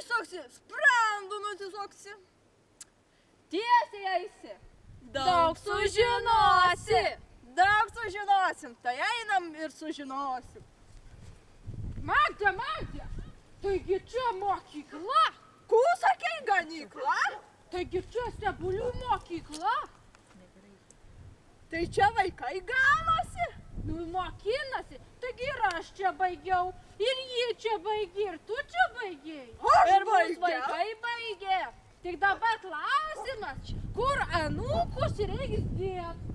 neišsoksi, sprendų nusisoksi. Tiesiai eisi. Daug sužinosi. Daug sužinosim, tai einam ir sužinosim. Magda, taigi čia mokykla. Kų sakei, ganykla? Taigi čia stebulių mokykla. Tai čia vaikai ganosi. Nu, mokinasi, taigi ir aš čia baigiau, ir ji čia baigė, ir tu čia baigėjai. Aš ir mūsų baigiau. vaikai baigė. Tik dabar klausimas, kur anūkus reikia dėti.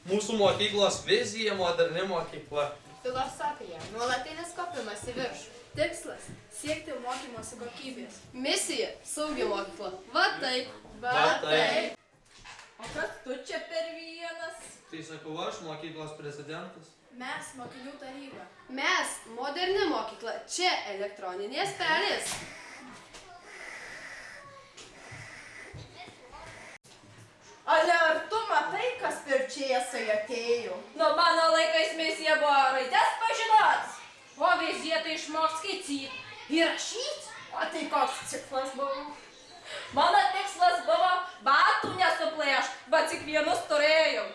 Mūsų mokyklos vizija moderni mokykla. Filosofija – nuolatinis kopimas į viršų. Tikslas – siekti mokymosi kokybės. Misija – saugi mokykla. Va taip. O kas tu čia per vienas? Tai sakau aš, mokyklos prezidentas. Mes – mokinių taryba. Mes – moderni mokykla. Čia elektroninės pelės. Ale, ar tu matai, kas per čiesai atėjo? Nu, mano laikais misija buvo raides pažinot, o vizija tai išmokt skaityt ir rašyt. O tai koks ciklas buvo? Mano tikslas buvo batų nesuplėšt, bet tik vienus turėjau.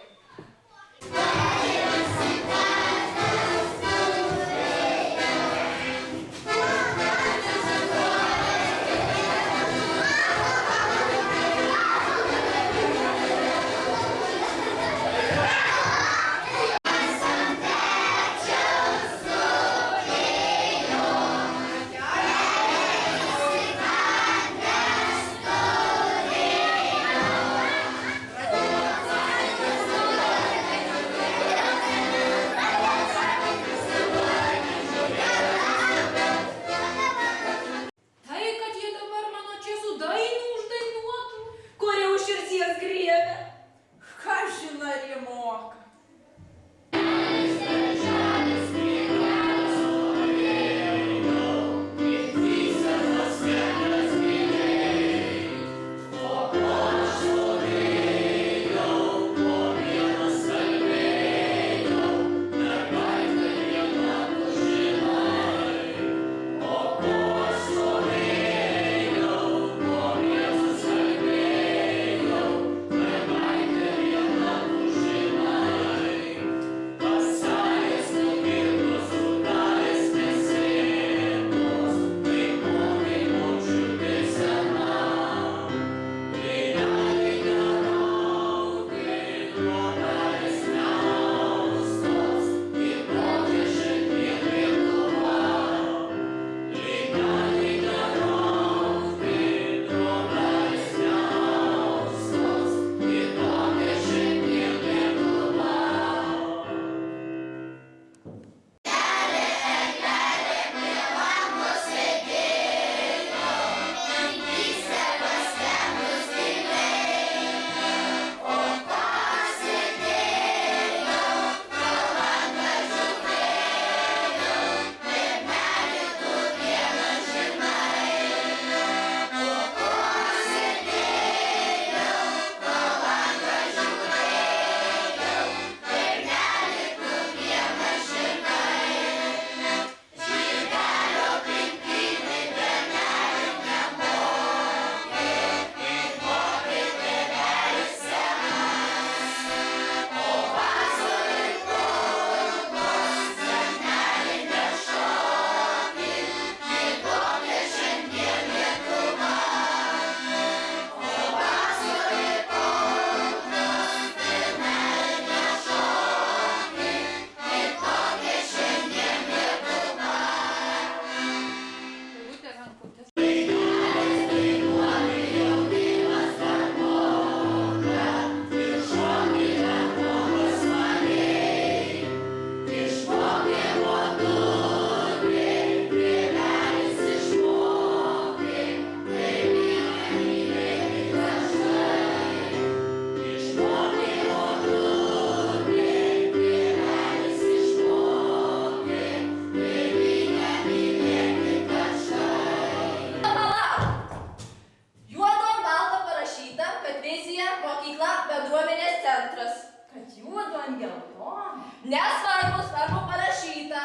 man geltona? Nesvarbu, svarbu parašyta.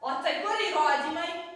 O tai kur įrodymai?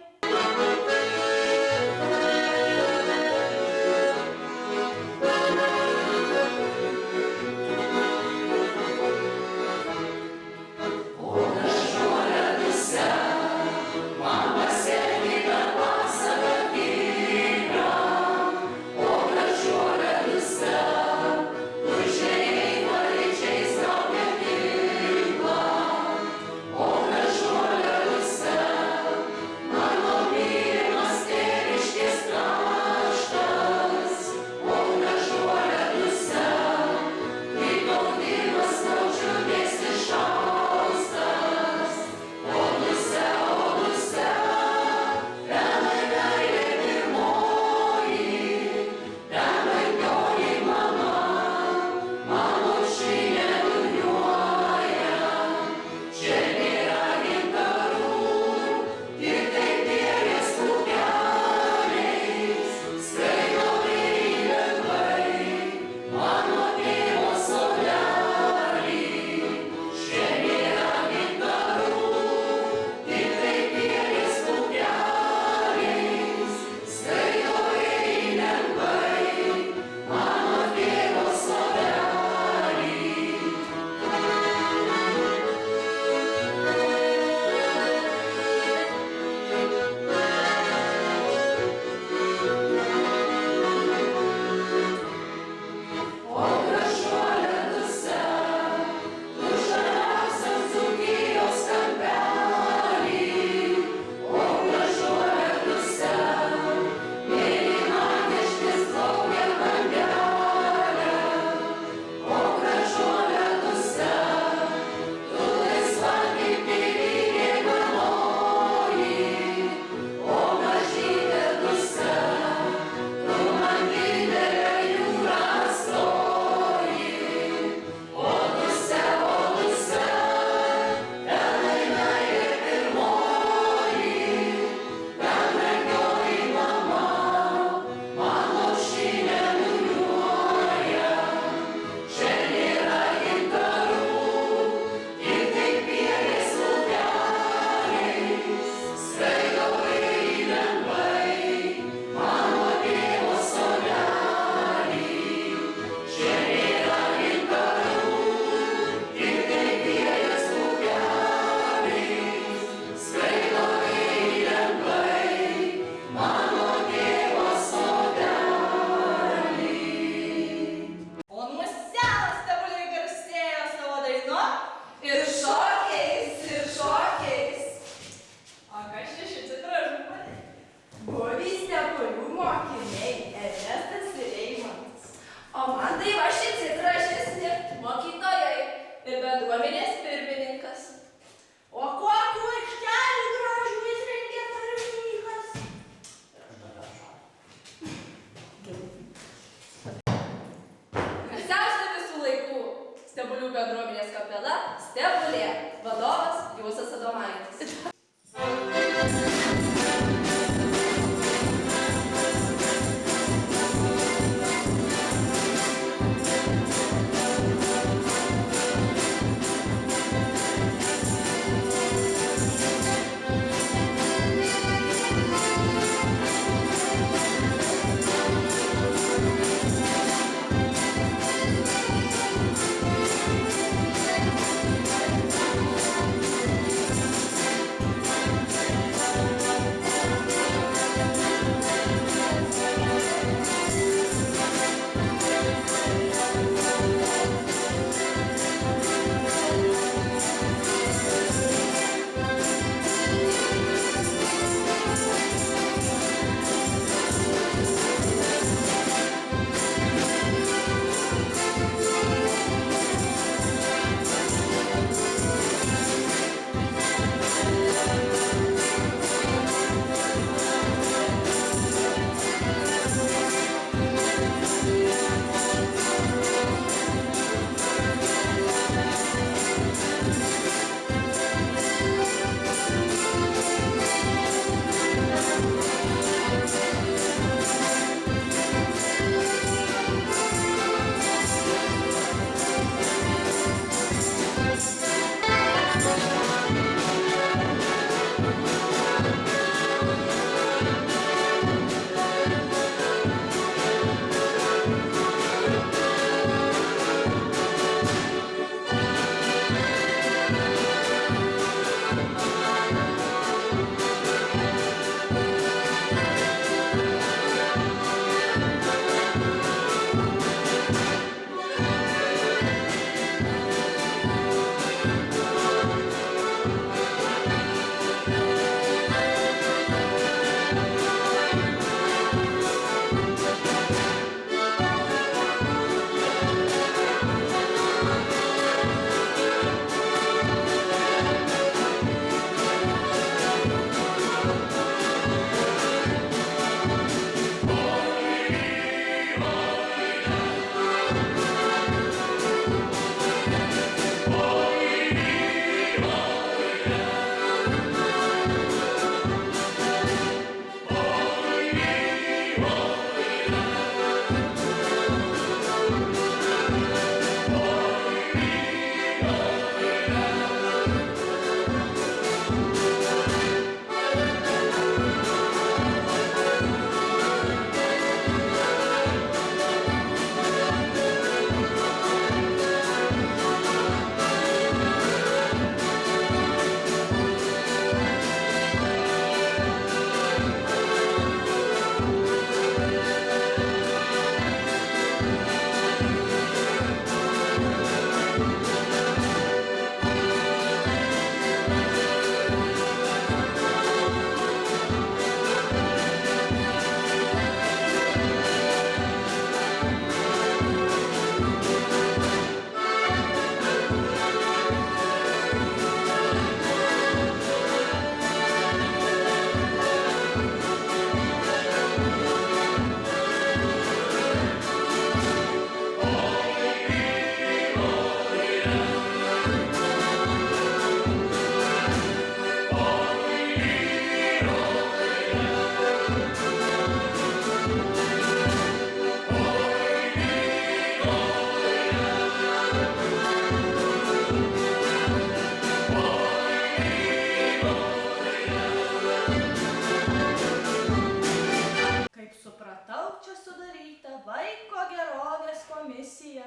komisija.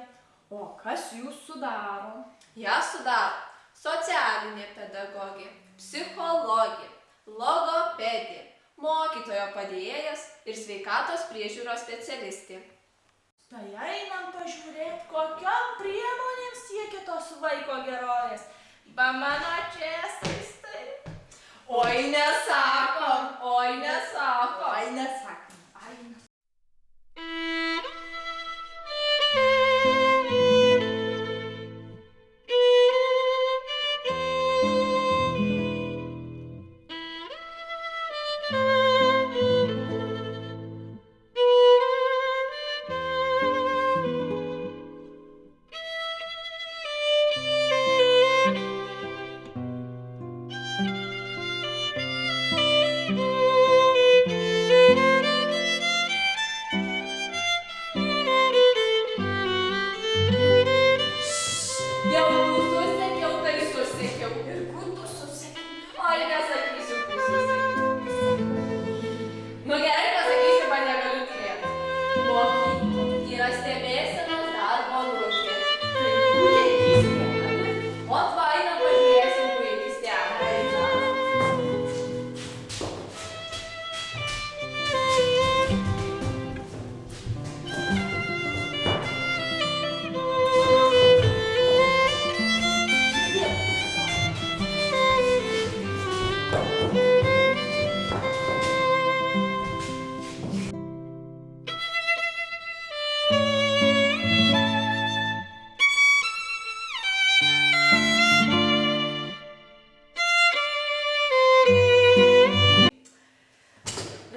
O kas jūs sudaro? Ją sudaro socialinė pedagogė, psichologė, logopedė, mokytojo padėjėjas ir sveikatos priežiūros specialistė. Tai einam pažiūrėti, kokiom priemonėm siekia tos vaiko gerovės. Ba mano čėsais tai. Oi, nesakom, oi, nesakom. Ai, nesakom. Ai, nesakom.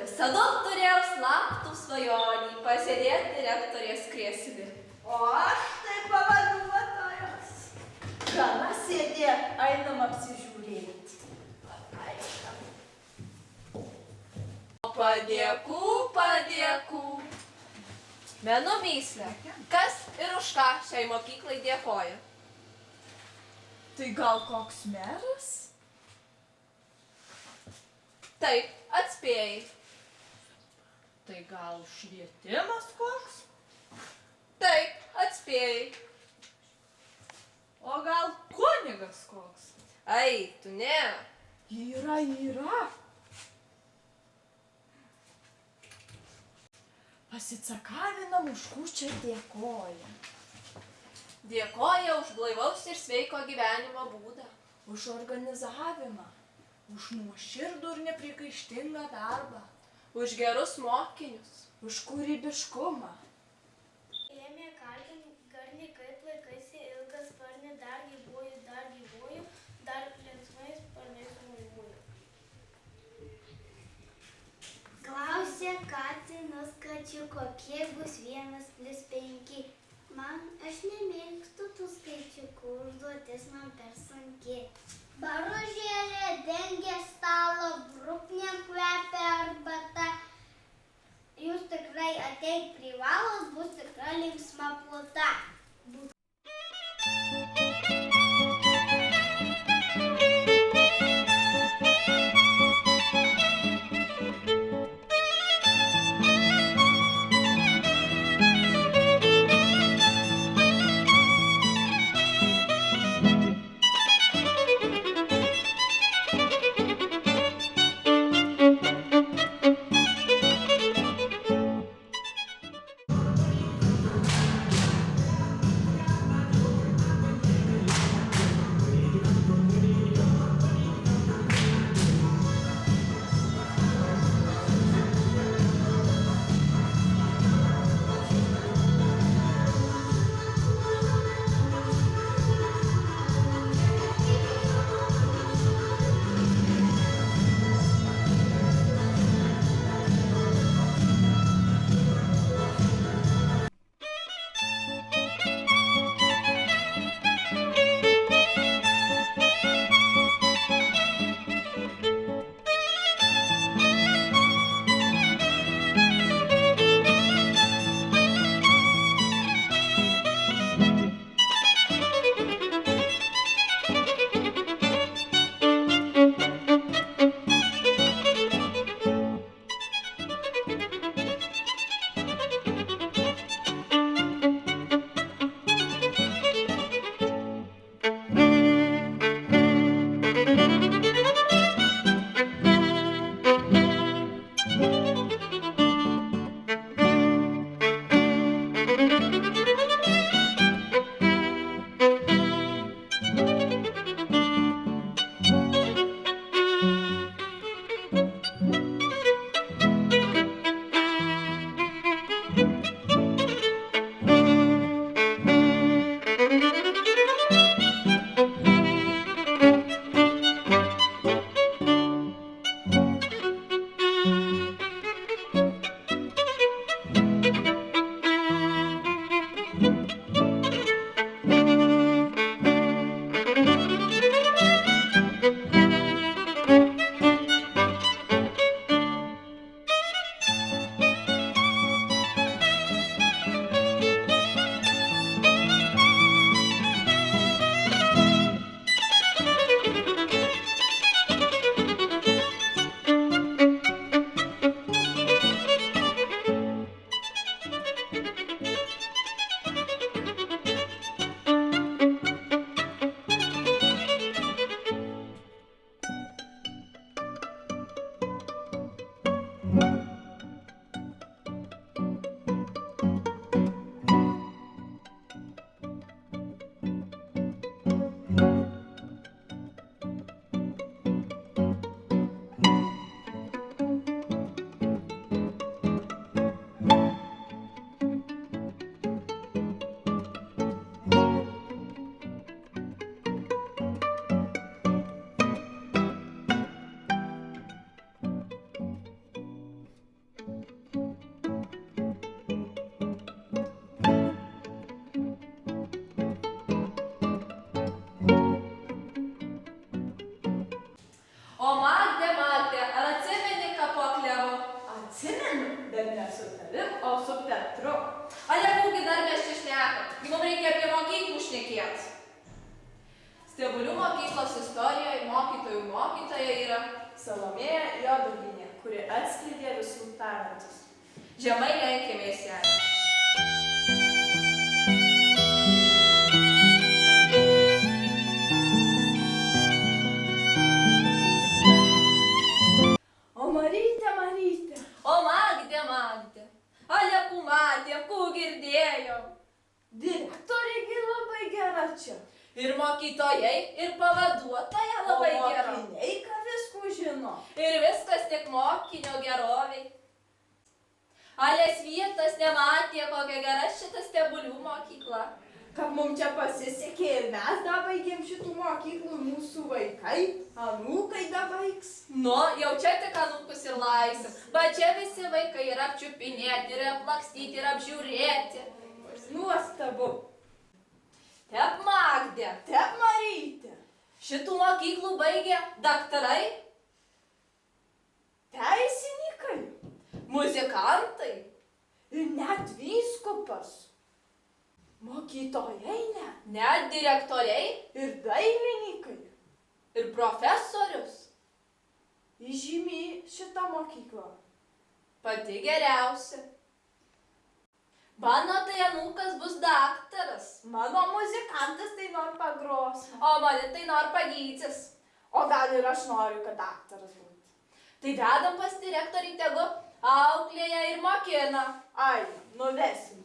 Visada turėjau slaptų svajonį pasėdėti direktorės krėsle. O aš tai pavaduotojas. Gana sėdėt, einam apsižiūrėti. Padėkų. Menu myslė, kas ir už ką šiai mokyklai dėkoja? Tai gal koks meras? Taip, atspėjai. Tai gal švietimas koks? Taip, atspėjai. O gal kunigas koks? Ai, tu ne. Yra. Pasicakavinam, už kūčią dėkoja. Dėkoja už blaivaus ir sveiko gyvenimo būdą. Už organizavimą. Už nuoširdų ir nepriekaištingą darbą. Už gerus mokinius. Už kūrybiškumą. Ėmė kaltinti garnį, kaip laikaisi ilgas sparnį, dar gyvuoju, dar linksmais sparnais muimuoju. Klausė katinas kačiuko, kiek bus 1+5. Aš nemėgstu tų skaičiukų, užduotis man per sunki. Baružėlė dengia stalo, bruknėm kvepia arbata. Jūs tikrai ateit privalot, bus tikra linksma puota. reikia apie mokyklų šnekėt. Stebulių mokyklos istorijoje mokytojų mokytoja yra Salomėja Jodugienė, kuri atskleidė visų talentus. žemai lenkėmės ją. O Marytė, Marytė. O Magdė, Magdė, alekų matėm, kų girdėjom. Direktorė labai gera čia. Ir mokytojai, ir pavaduotoja labai gera. Mokiniai, ką visko žino. Ir viskas tik mokinio geroviai. Alės vietas nematė, kokia gera šita stebulių mokykla. Kad mums čia pasisekė ir mes dabaigėm šitų mokyklų, mūsų vaikai, anūkai dabaigs. Nu, jau čia tik anūkus ir laisim. Bet čia visi vaikai yra apčiupinėti, ir aplakstyti, ir apžiūrėti. Nuostabu. Tep Magdė, Tep Marytė. šitų mokyklų baigė daktarai, Teisininkai. muzikantai, Ir net vyskupas. Mokytojai ne. net direktoriai Ir dailininkai. ir profesorius. Įžymi šitą mokyklą. Pati geriausia. Mano tai anūkas bus daktaras, Mano muzikantas tai nori pagros. o mane tai nori pagytis. O gal ir aš noriu, kad daktaras būtų. Tai vedam pas direktorį tegu auklėja ir mokina. Ai, nuvesim.